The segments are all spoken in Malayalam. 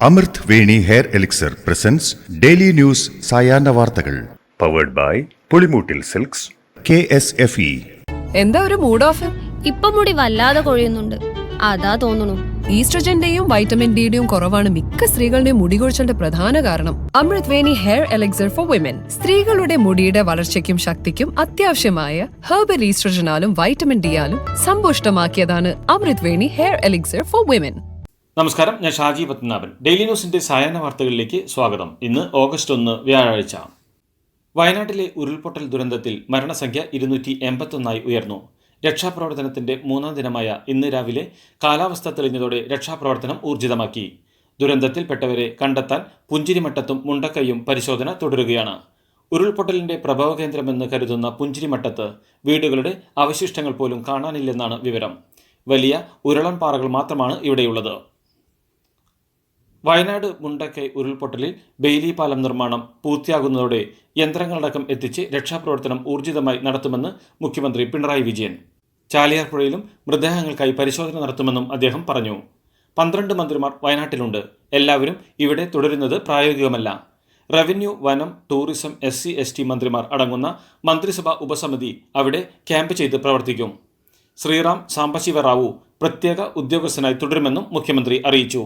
അമൃത് Veni hair elixir presents daily news സായാഹ്ന വാർത്തകൾ powered by Pulimoottil silks KSFE. എന്താ ഒരു മൂഡ് ഓഫ്? ഇപ്പൊ മുടി വല്ലാതെ കൊഴിയുന്നുണ്ട്, അതാ തോന്നുന്നു. ഈസ്ട്രജന്റെയും വൈറ്റമിൻ ഡിയുടെയും കുറവാണ് മിക്ക സ്ത്രീകളുടെയും മുടി കൊഴിച്ചിലിന്റെ പ്രധാന കാരണം. അമൃത് Veni hair elixir for women സ്ത്രീകളുടെ മുടിയുടെ വളർച്ചയ്ക്കും ശക്തിക്കും അത്യാവശ്യമായ herbal ഈസ്ട്രജനാലും vitamin ഡിയാലും സമ്പുഷ്ടമാക്കിയതാണ് Amrit Veni hair elixir for women. നമസ്കാരം, ഞാൻ ഷാജി പത്മനാഭൻ. ഡെയിലി ന്യൂസിന്റെ സായാഹ്ന വാർത്തകളിലേക്ക് സ്വാഗതം. ഇന്ന് ഓഗസ്റ്റ് 1 വ്യാഴാഴ്ച. വയനാട്ടിലെ ഉരുൾപൊട്ടൽ ദുരന്തത്തിൽ മരണസംഖ്യ 281 ഉയർന്നു. രക്ഷാപ്രവർത്തനത്തിന്റെ 3ാം ദിനമായ ഇന്ന് രാവിലെ കാലാവസ്ഥ തെളിഞ്ഞതോടെ രക്ഷാപ്രവർത്തനം ഊർജിതമാക്കി. ദുരന്തത്തിൽപ്പെട്ടവരെ കണ്ടെത്താൻ പുഞ്ചിരിമട്ടത്തും മുണ്ടക്കൈയും പരിശോധന തുടരുകയാണ്. ഉരുൾപൊട്ടലിന്റെ പ്രഭവകേന്ദ്രമെന്ന് കരുതുന്ന പുഞ്ചിരിമട്ടത്ത് വീടുകളുടെ അവശിഷ്ടങ്ങൾ പോലും കാണാനില്ലെന്നാണ് വിവരം. വലിയ ഉരുളൻ പാറകൾ മാത്രമാണ് ഇവിടെയുള്ളത്. വയനാട് മുണ്ടക്കൈ ഉരുൾപൊട്ടലിൽ ബെയിലി പാലം നിർമ്മാണം പൂർത്തിയാകുന്നതോടെ യന്ത്രങ്ങളടക്കം എത്തിച്ച് രക്ഷാപ്രവർത്തനം ഊർജിതമായി നടത്തുമെന്ന് മുഖ്യമന്ത്രി പിണറായി വിജയൻ. ചാലിയാർ പുഴയിലും മൃതദേഹങ്ങൾക്കായി പരിശോധന നടത്തുമെന്നും അദ്ദേഹം പറഞ്ഞു. 12 മന്ത്രിമാർ വയനാട്ടിലുണ്ട്. എല്ലാവരും ഇവിടെ തുടരുന്നത് പ്രായോഗികമല്ല. റവന്യൂ, വനം, ടൂറിസം, SC/ST മന്ത്രിമാർ അടങ്ങുന്ന മന്ത്രിസഭാ ഉപസമിതി അവിടെ ക്യാമ്പ് ചെയ്ത് പ്രവർത്തിക്കും. ശ്രീറാം സാംബശിവ റാവു പ്രത്യേക ഉദ്യോഗസ്ഥനായി തുടരുമെന്നും മുഖ്യമന്ത്രി അറിയിച്ചു.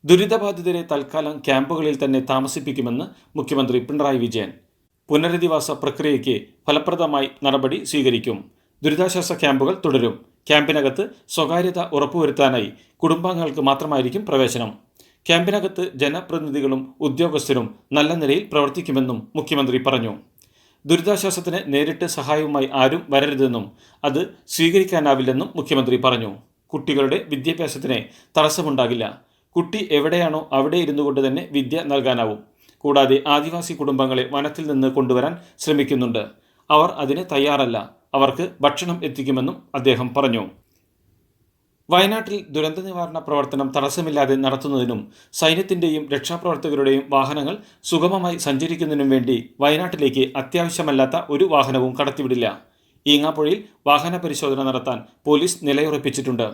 ദുരിതബാധിതരെ തൽക്കാലം ക്യാമ്പുകളിൽ തന്നെ താമസിപ്പിക്കുമെന്ന് മുഖ്യമന്ത്രി പിണറായി വിജയൻ. പുനരധിവാസ പ്രക്രിയയ്ക്ക് ഫലപ്രദമായി നടപടി സ്വീകരിക്കും. ദുരിതാശ്വാസ ക്യാമ്പുകൾ തുടരും. ക്യാമ്പിനകത്ത് സ്വകാര്യത ഉറപ്പുവരുത്താനായി കുടുംബാംഗങ്ങൾക്ക് മാത്രമായിരിക്കും പ്രവേശനം. ക്യാമ്പിനകത്ത് ജനപ്രതിനിധികളും ഉദ്യോഗസ്ഥരും നല്ല നിലയിൽ പ്രവർത്തിക്കുമെന്നും മുഖ്യമന്ത്രി പറഞ്ഞു. ദുരിതാശ്വാസത്തിന് നേരിട്ട് സഹായവുമായി ആരും വരരുതെന്നും അത് സ്വീകരിക്കാനാവില്ലെന്നും മുഖ്യമന്ത്രി പറഞ്ഞു. കുട്ടികളുടെ വിദ്യാഭ്യാസത്തിന് തടസ്സമുണ്ടാകില്ല. കുട്ടി എവിടെയാണോ അവിടെ ഇരുന്നു കൊണ്ട് തന്നെ വിദ്യ നൽകാനാവും. കൂടാതെ ആദിവാസി കുടുംബങ്ങളെ വനത്തിൽ നിന്ന് കൊണ്ടുവരാൻ ശ്രമിക്കുന്നുണ്ട്. അവർ അതിന് തയ്യാറല്ല. അവർക്ക് ഭക്ഷണം എത്തിക്കുമെന്നും അദ്ദേഹം പറഞ്ഞു. വയനാട്ടിൽ ദുരന്ത നിവാരണ പ്രവർത്തനം തടസ്സമില്ലാതെ നടത്തുന്നതിനും സൈന്യത്തിന്റെയും രക്ഷാപ്രവർത്തകരുടെയും വാഹനങ്ങൾ സുഗമമായി സഞ്ചരിക്കുന്നതിനും വേണ്ടി വയനാട്ടിലേക്ക് അത്യാവശ്യമല്ലാത്ത ഒരു വാഹനവും കടത്തിവിടില്ല. ഈങ്ങാപ്പുഴയിൽ വാഹന പരിശോധന നടത്താൻ പോലീസ് നിലയുറപ്പിച്ചിട്ടുണ്ട്.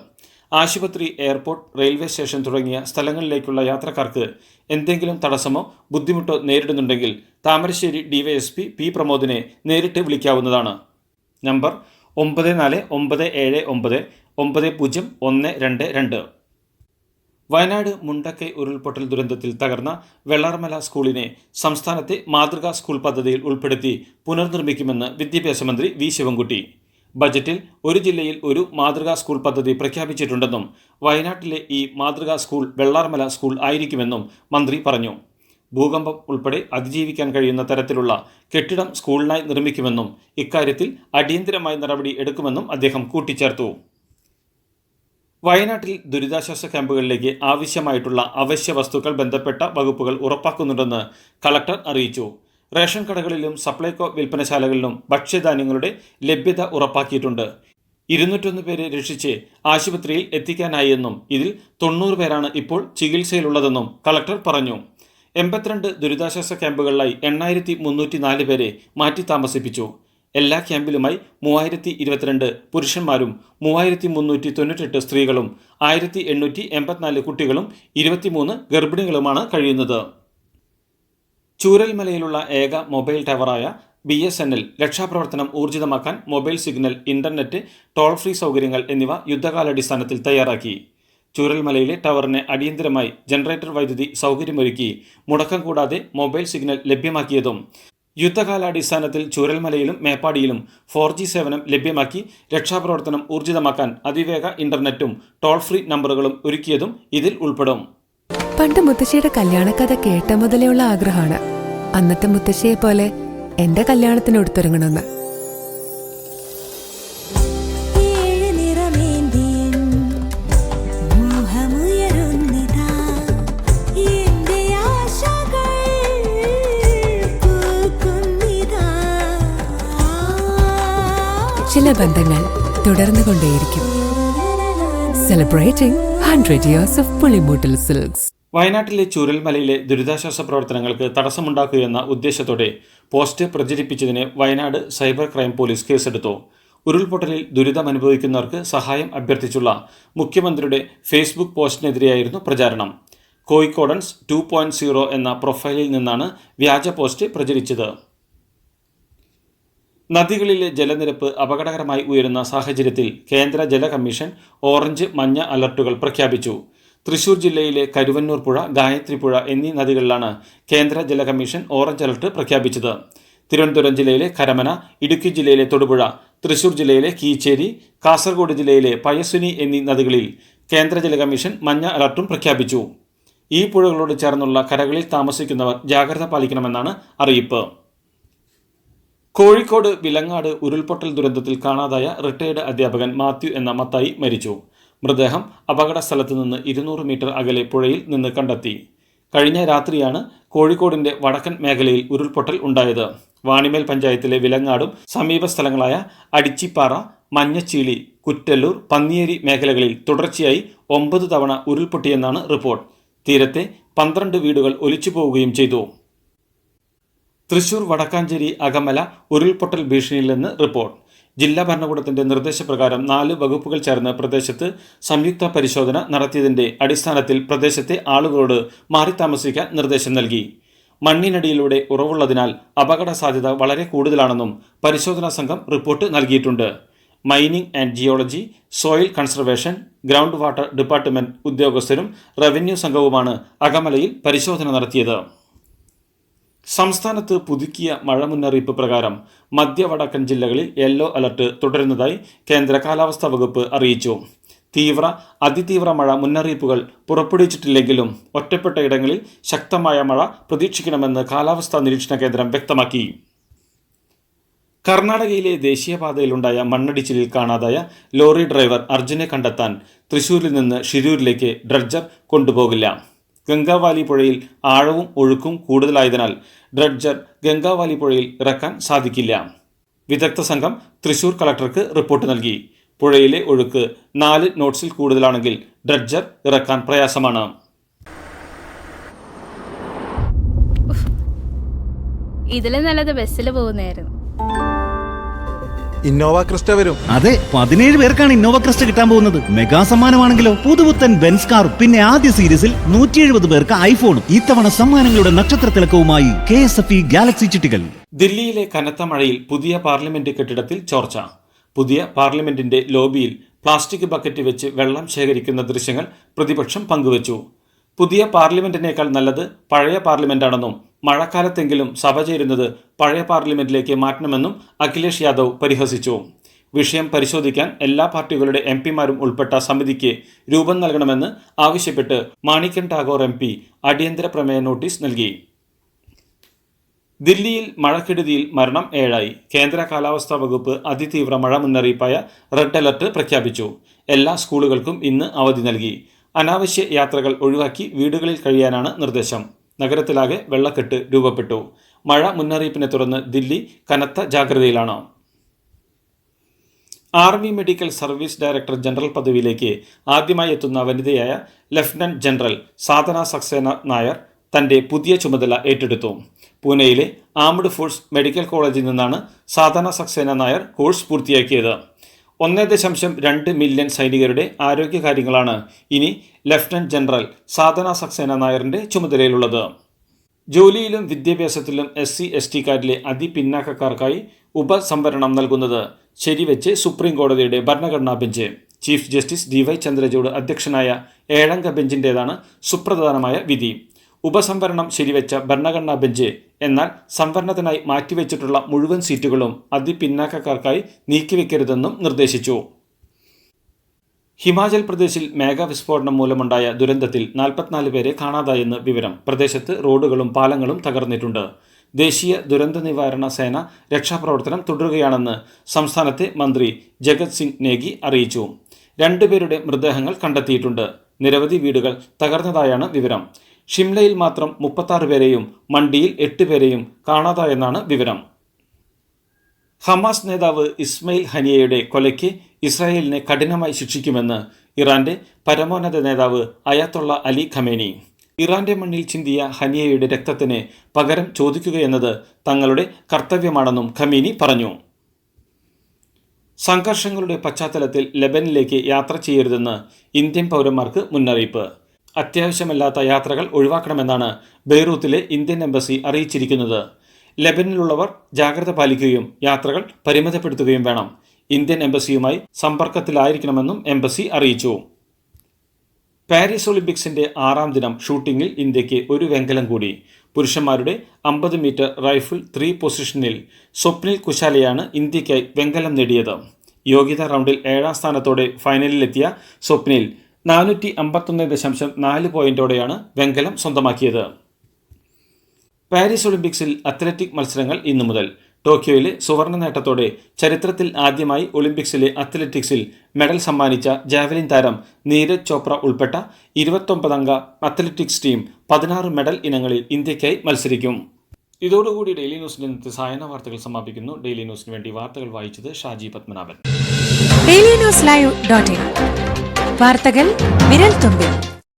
ആശുപത്രി, എയർപോർട്ട്, റെയിൽവേ സ്റ്റേഷൻ തുടങ്ങിയ സ്ഥലങ്ങളിലേക്കുള്ള യാത്രക്കാർക്ക് എന്തെങ്കിലും തടസ്സമോ ബുദ്ധിമുട്ടോ നേരിടുന്നുണ്ടെങ്കിൽ താമരശ്ശേരി DYSP P പ്രമോദിനെ നേരിട്ട് വിളിക്കാവുന്നതാണ്. നമ്പർ 9497999012. വയനാട് മുണ്ടക്കൈ ഉരുൾപൊട്ടൽ ദുരന്തത്തിൽ തകർന്ന വെള്ളാർമല സ്കൂളിനെ സംസ്ഥാനത്തെ മാതൃകാ സ്കൂൾ പദ്ധതിയിൽ ഉൾപ്പെടുത്തി പുനർനിർമ്മിക്കുമെന്ന് വിദ്യാഭ്യാസ മന്ത്രി V ശിവൻകുട്ടി. ബജറ്റിൽ ഒരു ജില്ലയിൽ ഒരു മാതൃകാ സ്കൂൾ പദ്ധതി പ്രഖ്യാപിച്ചിട്ടുണ്ടെന്നും വയനാട്ടിലെ ഈ മാതൃകാ സ്കൂൾ വെള്ളാർമല സ്കൂൾ ആയിരിക്കുമെന്നും മന്ത്രി പറഞ്ഞു. ഭൂകമ്പം ഉൾപ്പെടെ അതിജീവിക്കാൻ കഴിയുന്ന തരത്തിലുള്ള കെട്ടിടം സ്കൂളിനായി നിർമ്മിക്കുമെന്നും ഇക്കാര്യത്തിൽ അടിയന്തരമായി നടപടി എടുക്കുമെന്നും അദ്ദേഹം കൂട്ടിച്ചേർത്തു. വയനാട്ടിൽ ദുരിതാശ്വാസ ക്യാമ്പുകളിലേക്ക് ആവശ്യമായിട്ടുള്ള അവശ്യ വസ്തുക്കൾ ബന്ധപ്പെട്ട വകുപ്പുകൾ ഉറപ്പാക്കുന്നുണ്ടെന്ന് കളക്ടർ അറിയിച്ചു. റേഷൻ കടകളിലും സപ്ലൈകോ വിൽപ്പനശാലകളിലും ഭക്ഷ്യധാന്യങ്ങളുടെ ലഭ്യത ഉറപ്പാക്കിയിട്ടുണ്ട്. 201 പേരെ രക്ഷിച്ച് ആശുപത്രിയിൽ എത്തിക്കാനായെന്നും ഇതിൽ 90 പേരാണ് ഇപ്പോൾ ചികിത്സയിലുള്ളതെന്നും കളക്ടർ പറഞ്ഞു. 82 ദുരിതാശ്വാസ ക്യാമ്പുകളിലായി 8304 പേരെ മാറ്റി താമസിപ്പിച്ചു. എല്ലാ ക്യാമ്പിലുമായി 3022 പുരുഷന്മാരും 3398 സ്ത്രീകളും 1884 കുട്ടികളും 23 ഗർഭിണികളുമാണ് കഴിയുന്നത്. ചൂരൽമലയിലുള്ള ഏക മൊബൈൽ ടവറായ BSNL രക്ഷാപ്രവർത്തനം ഊർജിതമാക്കാൻ mobile signal, internet, toll free സൗകര്യങ്ങൾ എന്നിവ യുദ്ധകാലാടിസ്ഥാനത്തിൽ തയ്യാറാക്കി. ചൂരൽമലയിലെ ടവറിന് അടിയന്തരമായി ജനറേറ്റർ വൈദ്യുതി സൗകര്യമൊരുക്കി മുടക്കം കൂടാതെ മൊബൈൽ സിഗ്നൽ ലഭ്യമാക്കിയതും യുദ്ധകാലാടിസ്ഥാനത്തിൽ ചൂരൽമലയിലും മേപ്പാടിയിലും 4G സേവനം ലഭ്യമാക്കി രക്ഷാപ്രവർത്തനം ഊർജിതമാക്കാൻ അതിവേഗ ഇന്റർനെറ്റും ടോൾ ഫ്രീ നമ്പറുകളും ഒരുക്കിയതും ഇതിൽ ഉൾപ്പെടും. പണ്ട് മുത്തശ്ശിയുടെ കല്യാണക്കഥ കേട്ട മുതലെയുള്ള ആഗ്രഹമാണ് അന്നത്തെ മുത്തശ്ശിയെ പോലെ എന്റെ കല്യാണത്തിന് എടുത്തൊരുങ്ങണമെന്ന്. ചില ബന്ധങ്ങൾ തുടർന്നുകൊണ്ടേയിരിക്കും. Celebrating 100 years of Pulimoottil silks. വയനാട്ടിലെ ചൂരൽമലയിലെ ദുരിതാശ്വാസ പ്രവർത്തനങ്ങൾക്ക് തടസ്സമുണ്ടാക്കുകയെന്ന ഉദ്ദേശത്തോടെ പോസ്റ്റ് പ്രചരിപ്പിച്ചതിന് വയനാട് സൈബർ ക്രൈം പോലീസ് കേസെടുത്തു. ഉരുൾപൊട്ടലിൽ ദുരിതമനുഭവിക്കുന്നവർക്ക് സഹായം അഭ്യർത്ഥിച്ചുള്ള മുഖ്യമന്ത്രിയുടെ ഫേസ്ബുക്ക് പോസ്റ്റിനെതിരെയായിരുന്നു പ്രചാരണം. കോഴിക്കോടൻസ് 2.0 എന്ന പ്രൊഫൈലിൽ നിന്നാണ് വ്യാജ പോസ്റ്റ് പ്രചരിച്ചത്. നദികളിലെ ജലനിരപ്പ് അപകടകരമായി ഉയരുന്ന സാഹചര്യത്തിൽ കേന്ദ്ര ജല കമ്മീഷൻ ഓറഞ്ച്, മഞ്ഞ അലർട്ടുകൾ പ്രഖ്യാപിച്ചു. തൃശൂർ ജില്ലയിലെ കരുവന്നൂർ പുഴ, ഗായത്രി പുഴ എന്നീ നദികളിലാണ് കേന്ദ്ര ജല കമ്മീഷൻ ഓറഞ്ച് അലർട്ട് പ്രഖ്യാപിച്ചത്. തിരുവനന്തപുരം ജില്ലയിലെ കരമന, ഇടുക്കി ജില്ലയിലെ തൊടുപുഴ, തൃശൂർ ജില്ലയിലെ കീച്ചേരി, കാസർഗോഡ് ജില്ലയിലെ പയസ്വിനി എന്നീ നദികളിൽ കേന്ദ്ര ജല കമ്മീഷൻ മഞ്ഞ അലർട്ടും പ്രഖ്യാപിച്ചു. ഈ പുഴകളോട് ചേർന്നുള്ള കരകളിൽ താമസിക്കുന്നവർ ജാഗ്രത പാലിക്കണമെന്നാണ് അറിയിപ്പ്. കോഴിക്കോട് വിലങ്ങാട് ഉരുൾപൊട്ടൽ ദുരന്തത്തിൽ കാണാതായ റിട്ടയർഡ് അധ്യാപകൻ മാത്യു എന്ന മത്തായി മരിച്ചു. മൃതദേഹം അപകട സ്ഥലത്ത് നിന്ന് 200 മീറ്റർ അകലെ പുഴയിൽ നിന്ന് കണ്ടെത്തി. കഴിഞ്ഞ രാത്രിയാണ് കോഴിക്കോടിന്റെ വടക്കൻ മേഖലയിൽ ഉരുൾപൊട്ടൽ ഉണ്ടായത്. വാണിമേൽ പഞ്ചായത്തിലെ വിലങ്ങാടും സമീപ സ്ഥലങ്ങളായ അടിച്ചിപ്പാറ, മഞ്ഞച്ചീളി, കുറ്റല്ലൂർ, പന്നിയേരി മേഖലകളിൽ തുടർച്ചയായി 9 തവണ ഉരുൾപൊട്ടിയെന്നാണ് റിപ്പോർട്ട്. തീരത്തെ 12 വീടുകൾ ഒലിച്ചുപോവുകയും ചെയ്തു. തൃശൂർ വടക്കാഞ്ചേരി അകമല ഉരുൾപൊട്ടൽ ഭീഷണിയിലെന്ന് റിപ്പോർട്ട്. ജില്ലാ ഭരണകൂടത്തിന്റെ നിർദ്ദേശപ്രകാരം 4 വകുപ്പുകൾ ചേർന്ന് പ്രദേശത്ത് സംയുക്ത പരിശോധന നടത്തിയതിന്റെ അടിസ്ഥാനത്തിൽ പ്രദേശത്തെ ആളുകളോട് മാറി താമസിക്കാൻ നിർദ്ദേശം നൽകി. മണ്ണിനടിയിലൂടെ ഉറവുള്ളതിനാൽ അപകട സാധ്യത വളരെ കൂടുതലാണെന്നും പരിശോധനാ സംഘം റിപ്പോർട്ട് നൽകിയിട്ടുണ്ട്. Mining and geology, soil conservation, ground water department ഉദ്യോഗസ്ഥരും റവന്യൂ സംഘവുമാണ് അകമലയിൽ പരിശോധന നടത്തിയത്. സംസ്ഥാനത്ത് പുതുക്കിയ മഴ മുന്നറിയിപ്പ് പ്രകാരം മധ്യ വടക്കൻ ജില്ലകളിൽ യെല്ലോ അലർട്ട് തുടരുന്നതായി കേന്ദ്ര കാലാവസ്ഥാ വകുപ്പ് അറിയിച്ചു. തീവ്ര, അതിതീവ്ര മഴ മുന്നറിയിപ്പുകൾ പുറപ്പെടുവിച്ചിട്ടില്ലെങ്കിലും ഒറ്റപ്പെട്ട ഇടങ്ങളിൽ ശക്തമായ മഴ പ്രതീക്ഷിക്കണമെന്ന് കാലാവസ്ഥാ നിരീക്ഷണ കേന്ദ്രം വ്യക്തമാക്കി. കർണാടകയിലെ ദേശീയപാതയിലുണ്ടായ മണ്ണിടിച്ചിലിൽ കാണാതായ ലോറി ഡ്രൈവർ അർജുനെ കണ്ടെത്താൻ തൃശൂരിൽ നിന്ന് ഷിരൂരിലേക്ക് ഡ്രഡ്ജർ കൊണ്ടുപോകില്ല. ഗംഗാവാലി പുഴയിൽ ആഴവും ഒഴുക്കും കൂടുതലായതിനാൽ ഡ്രഡ്ജർ ഗംഗാവാലി പുഴയിൽ ഇറക്കാൻ സാധിക്കില്ല. വിദഗ്ധ സംഘം തൃശൂർ കളക്ടർക്ക് റിപ്പോർട്ട് നൽകി. പുഴയിലെ ഒഴുക്ക് 4 നോട്ട്സിൽ കൂടുതലാണെങ്കിൽ ഡ്രഡ്ജർ ഇറക്കാൻ പ്രയാസമാണ്. ഇതിലെ നല്ലത് ബസ്സിൽ പോകുന്നതായിരുന്നു. ഇന്നോവ ക്രിസ്റ്റ വരും. അതെ, 17 പേർക്കാണ് ഇന്നോവ ക്രിസ്റ്റ കിട്ടാൻ പോകുന്നത്. മെഗാ സമ്മാനമാണെങ്കിലോ പുതുപുത്തൻ ബെൻസ് കാർ, പിന്നെ ആദ്യ സീരീസിൽ 170 പേർക്ക് ഐഫോണും. ഇത്തവണ സമ്മാനങ്ങളുടെ നക്ഷത്ര തിളക്കവുമായി KSFE ഗാലക്സി ചിട്ടികൾ. ദില്ലിയിലെ കനത്ത മഴയിൽ പുതിയ പാർലമെന്റ് കെട്ടിടത്തിൽ ചോർച്ച. പുതിയ പാർലമെന്റിന്റെ ലോബിയിൽ പ്ലാസ്റ്റിക് ബക്കറ്റ് വെച്ച് വെള്ളം ശേഖരിക്കുന്ന ദൃശ്യങ്ങൾ പ്രതിപക്ഷം പങ്കുവച്ചു. പുതിയ പാർലമെന്റിനേക്കാൾ നല്ലത് പഴയ പാർലമെന്റാണെന്നും മഴക്കാലത്തെങ്കിലും സഭ ചേരുന്നത് പഴയ പാർലമെന്റിലേക്ക് മാറ്റണമെന്നും അഖിലേഷ് യാദവ് പരിഹസിച്ചു. വിഷയം പരിശോധിക്കാൻ എല്ലാ പാർട്ടികളുടെ MP-മാരും ഉൾപ്പെട്ട സമിതിക്ക് രൂപം നൽകണമെന്ന് ആവശ്യപ്പെട്ട് മാണിക്കൻ ടാഗോർ MP അടിയന്തര പ്രമേയ നോട്ടീസ് നൽകി. ദില്ലിയിൽ മഴക്കെടുതിയിൽ മരണം 7. കേന്ദ്ര കാലാവസ്ഥാ വകുപ്പ് അതിതീവ്ര മഴ മുന്നറിയിപ്പായ റെഡ് അലർട്ട് പ്രഖ്യാപിച്ചു. എല്ലാ സ്കൂളുകൾക്കും ഇന്ന് അവധി നൽകി. അനാവശ്യ യാത്രകൾ ഒഴിവാക്കി വീടുകളിൽ കഴിയാനാണ് നിർദ്ദേശം. നഗരത്തിലാകെ വെള്ളക്കെട്ട് രൂപപ്പെട്ടു. മഴ മുന്നറിയിപ്പിനെ തുടർന്ന് ദില്ലി കനത്ത ജാഗ്രതയിലാണ്. Army medical service director general പദവിയിലേക്ക് ആദ്യമായി എത്തുന്ന വനിതയായ ലഫ്റ്റനന്റ് ജനറൽ സാധന സക്സേന നായർ തന്റെ പുതിയ ചുമതല ഏറ്റെടുത്തു. പൂനെയിലെ ആംഡ് ഫോഴ്സ് മെഡിക്കൽ കോളേജിൽ നിന്നാണ് സാധന സക്സേന നായർ കോഴ്സ് പൂർത്തിയാക്കിയത്. 1.2 മില്യൺ സൈനികരുടെ ആരോഗ്യകാര്യങ്ങളാണ് ഇനി ലഫ്റ്റനന്റ് ജനറൽ സാധന സക്സേന നായറിന്റെ ചുമതലയിലുള്ളത്. ജോലിയിലും വിദ്യാഭ്യാസത്തിലും SC/ST-കാരിലെ അതിപിന്നാക്കക്കാർക്കായി ഉപസംവരണം നൽകുന്നത് ശരിവെച്ച് സുപ്രീം കോടതിയുടെ ഭരണഘടനാ bench. Chief justice DY Chandrachud അധ്യക്ഷനായ 7-അംഗ ബെഞ്ചിൻ്റേതാണ് സുപ്രധാനമായ വിധി. ഉപസംവരണം ശരിവെച്ച ഭരണഘടനാ ബെഞ്ച് എന്നാൽ സംവരണത്തിനായി മാറ്റിവെച്ചിട്ടുള്ള മുഴുവൻ സീറ്റുകളും അതിപിന്നാക്കക്കാർക്കായി നീക്കിവെക്കരുതെന്നും നിർദ്ദേശിച്ചു. ഹിമാചൽ പ്രദേശിൽ മേഘവിസ്ഫോടനം മൂലമുണ്ടായ ദുരന്തത്തിൽ 44 പേരെ കാണാതായെന്ന് വിവരം. പ്രദേശത്ത് റോഡുകളും പാലങ്ങളും തകർന്നിട്ടുണ്ട്. ദേശീയ ദുരന്ത നിവാരണ സേന രക്ഷാപ്രവർത്തനം തുടരുകയാണെന്ന് സംസ്ഥാനത്തെ മന്ത്രി ജഗത് സിംഗ് നേഗി അറിയിച്ചു. 2 പേരുടെ മൃതദേഹങ്ങൾ കണ്ടെത്തിയിട്ടുണ്ട്. നിരവധി വീടുകൾ തകർന്നതായാണ് വിവരം. ഷിംലയിൽ മാത്രം 36 പേരെയും മണ്ഡിയിൽ 8 പേരെയും കാണാതായെന്നാണ് വിവരം. ഹമാസ് നേതാവ് ഇസ്മയിൽ ഹനിയയുടെ കൊലയ്ക്ക് ഇസ്രായേലിനെ കഠിനമായി ശിക്ഷിക്കുമെന്ന് ഇറാന്റെ പരമോന്നത നേതാവ് അയതൊള്ള അലി ഖമേനി. ഇറാന്റെ മണ്ണിൽ ചിന്തിയ ഹനിയയുടെ രക്തത്തിന് പകരം ചോദിക്കുകയെന്നത് തങ്ങളുടെ കർത്തവ്യമാണെന്നും ഖമേനി പറഞ്ഞു. സംഘർഷങ്ങളുടെ പശ്ചാത്തലത്തിൽ ലെബനിലേക്ക് യാത്ര ചെയ്യരുതെന്ന് ഇന്ത്യൻ പൗരന്മാർക്ക് മുന്നറിയിപ്പ്. അത്യാവശ്യമല്ലാത്ത യാത്രകൾ ഒഴിവാക്കണമെന്നാണ് ബെയ്റൂത്തിലെ ഇന്ത്യൻ എംബസി അറിയിച്ചിരിക്കുന്നത്. ലെബനിലുള്ളവർ ജാഗ്രത പാലിക്കുകയും യാത്രകൾ പരിമിതപ്പെടുത്തുകയും വേണം. ഇന്ത്യൻ എംബസിയുമായി സമ്പർക്കത്തിലായിരിക്കണമെന്നും എംബസി അറിയിച്ചു. പാരീസ് ഒളിമ്പിക്സിന്റെ 6ാം ദിനം ഷൂട്ടിംഗിൽ ഇന്ത്യക്ക് ഒരു വെങ്കലം കൂടി. പുരുഷന്മാരുടെ 50 മീറ്റർ റൈഫിൾ 3 പൊസിഷനിൽ സ്വപ്നിൽ കുശാലയാണ് ഇന്ത്യയ്ക്കായി വെങ്കലം നേടിയത്. യോഗ്യതാ റൗണ്ടിൽ 7ാം സ്ഥാനത്തോടെ ഫൈനലിലെത്തിയ സ്വപ്നിൽ 451.4 പോയിന്റോടെയാണ് വെങ്കലം സ്വന്തമാക്കിയത്. പാരീസ് ഒളിമ്പിക്സിൽ അത്ലറ്റിക് മത്സരങ്ങൾ ഇന്നു മുതൽ. ടോക്കിയോയിലെ സുവർണ നേട്ടത്തോടെ ചരിത്രത്തിൽ ആദ്യമായി ഒളിമ്പിക്സിലെ അത്ലറ്റിക്സിൽ മെഡൽ സമ്മാനിച്ച ജാവലിൻ താരം നീരജ് ചോപ്ര ഉൾപ്പെട്ട 29-അംഗ അത്ലറ്റിക്സ് ടീം 16 മെഡൽ ഇനങ്ങളിൽ ഇന്ത്യയ്ക്കായി മത്സരിക്കും. ഇതോടുകൂടി ഡെയിലി ന്യൂസിന്റെ ഇന്നത്തെ സായന വാർത്തകൾ സമാപിക്കുന്നു. ഡെയിലി ന്യൂസിന് വേണ്ടി വാർത്തകൾ വായിച്ചത് ഷാജി പത്മനാഭൻ. DailyNewsLive.in വാർത്തകൾ വിരൽ തുമ്പിൽ.